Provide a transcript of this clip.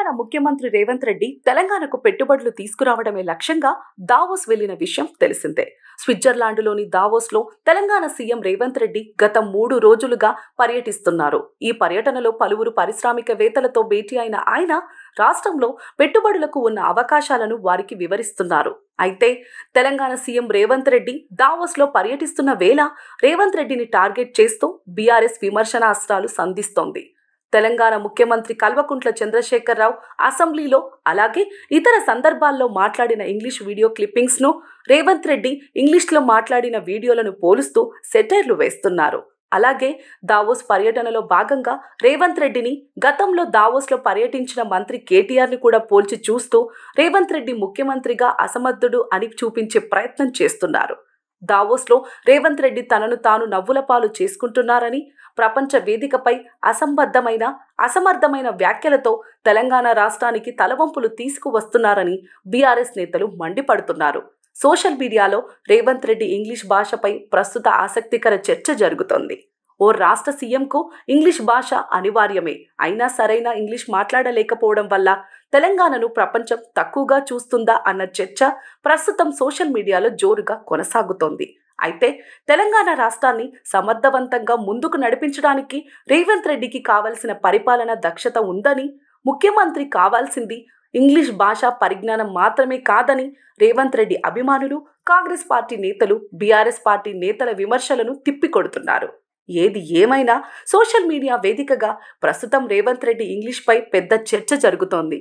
తెలంగాణ ముఖ్యమంత్రి రేవంత్ రెడ్డి తెలంగాణకు పెట్టుబడులు తీసుకురావడమే లక్ష్యంగా దావోస్ వెళ్లిన విషయం తెలిసిందే. స్విట్జర్లాండ్లోని దావోస్లో తెలంగాణ సీఎం రేవంత్ రెడ్డి గత 3 రోజులుగా పర్యటిస్తున్నారు. ఈ పర్యటనలో పలువురు పారిశ్రామికవేత్తలతో భేటీ అయిన ఆయన రాష్ట్రంలో పెట్టుబడులకు ఉన్న అవకాశాలను వారికి వివరిస్తున్నారు. అయితే తెలంగాణ సీఎం రేవంత్ రెడ్డి దావోస్లో పర్యటిస్తున్న వేళ రేవంత్ రెడ్డిని టార్గెట్ చేస్తూ బీఆర్ఎస్ విమర్శనాస్త్రాలు సంధిస్తోంది. తెలంగాణ ముఖ్యమంత్రి కల్వకుంట్ల చంద్రశేఖరరావు అసెంబ్లీలో అలాగే ఇతర సందర్భాల్లో మాట్లాడిన ఇంగ్లీష్ వీడియో క్లిప్పింగ్స్ను రేవంత్ రెడ్డి ఇంగ్లీష్లో మాట్లాడిన వీడియోలను పోలుస్తూ సెటైర్లు వేస్తున్నారు. అలాగే దావోస్ పర్యటనలో భాగంగా రేవంత్ రెడ్డిని గతంలో దావోస్లో పర్యటించిన మంత్రి కేటీఆర్ని కూడా పోల్చి చూస్తూ రేవంత్ రెడ్డి ముఖ్యమంత్రిగా అసమర్థుడు అని చూపించే ప్రయత్నం చేస్తున్నారు. దావోస్లో రేవంత్ రెడ్డి తనను తాను నవ్వుల పాలు చేసుకుంటున్నారని, ప్రపంచ వేదికపై అసమర్థమైన వ్యాఖ్యలతో తెలంగాణ రాష్ట్రానికి తలవంపులు తీసుకువస్తున్నారని బీఆర్ఎస్ నేతలు మండిపడుతున్నారు. సోషల్ మీడియాలో రేవంత్ రెడ్డి ఇంగ్లీష్ భాషపై ప్రస్తుత ఆసక్తికర చర్చ జరుగుతోంది. ఓ రాష్ట్ర సీఎంకు ఇంగ్లీష్ భాష అనివార్యమే అయినా సరైన ఇంగ్లీష్ మాట్లాడలేకపోవడం వల్ల తెలంగాణను ప్రపంచం తక్కువగా చూస్తుందా అన్న చర్చ ప్రస్తుతం సోషల్ మీడియాలో జోరుగా కొనసాగుతోంది. అయితే తెలంగాణ రాష్ట్రాన్ని సమర్థవంతంగా ముందుకు నడిపించడానికి రేవంత్ రెడ్డికి కావలసిన పరిపాలన దక్షత ఉందని, ముఖ్యమంత్రి కావాల్సింది ఇంగ్లీష్ భాషా పరిజ్ఞానం మాత్రమే కాదని రేవంత్ రెడ్డి అభిమానులు, కాంగ్రెస్ పార్టీ నేతలు బీఆర్ఎస్ పార్టీ నేతల విమర్శలను తిప్పికొడుతున్నారు. ఏది ఏమైనా సోషల్ మీడియా వేదికగా ప్రస్తుతం రేవంత్ రెడ్డి ఇంగ్లీష్పై పెద్ద చర్చ జరుగుతోంది.